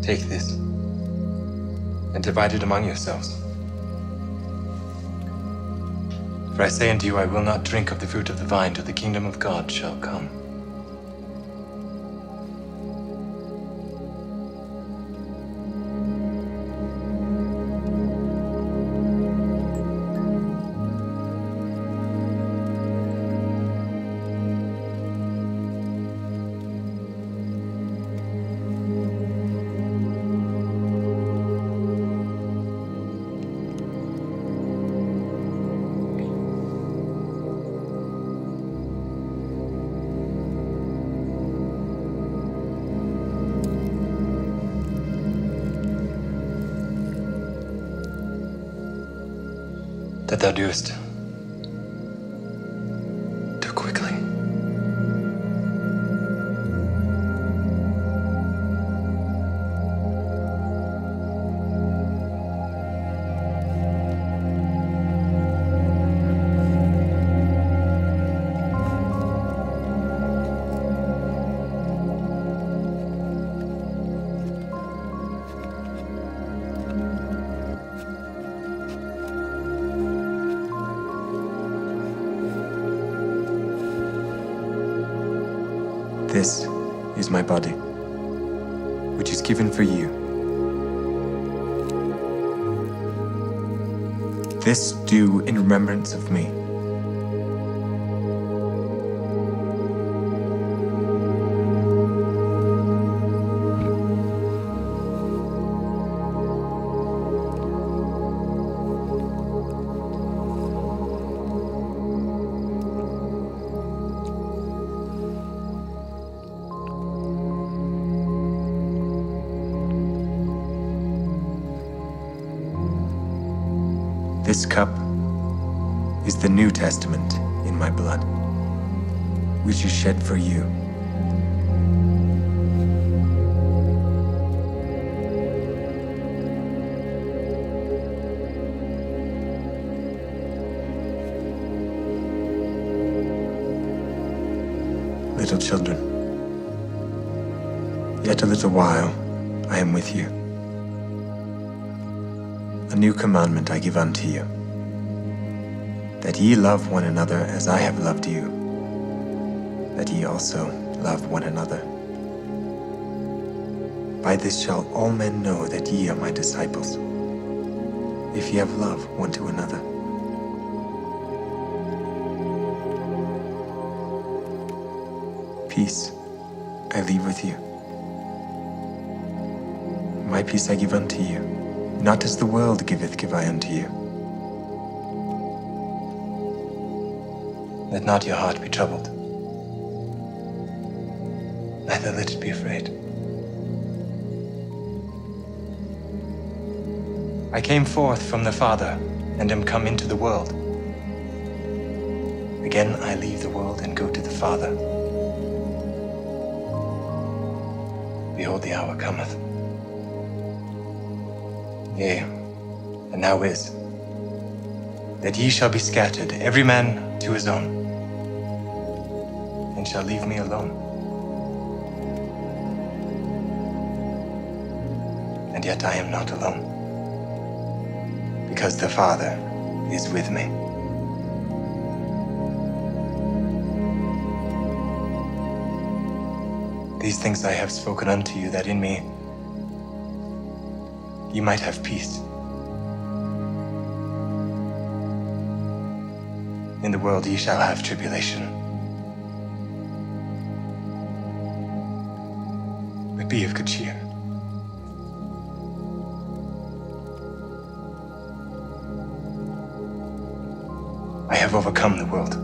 Take this and divide it among yourselves. For I say unto you, I will not drink of the fruit of the vine till the kingdom of God shall come. That thou doest too quickly. This is my body, which is given for you. This do in remembrance of me. This cup is the New Testament in my blood, which is shed for you. Little children, yet a little while I am with you. A new commandment I give unto you, that ye love one another as I have loved you, that ye also love one another. By this shall all men know that ye are my disciples, if ye have love one to another. Peace I leave with you. My peace I give unto you. Not as the world giveth, give I unto you. Let not your heart be troubled, neither let it be afraid. I came forth from the Father, and am come into the world. Again I leave the world and go to the Father. Behold, the hour cometh. Yea, and now is, that ye shall be scattered, every man to his own, and shall leave me alone. And yet I am not alone, because the Father is with me. These things I have spoken unto you, that in me ye might have peace. In the world ye shall have tribulation. But be of good cheer. I have overcome the world.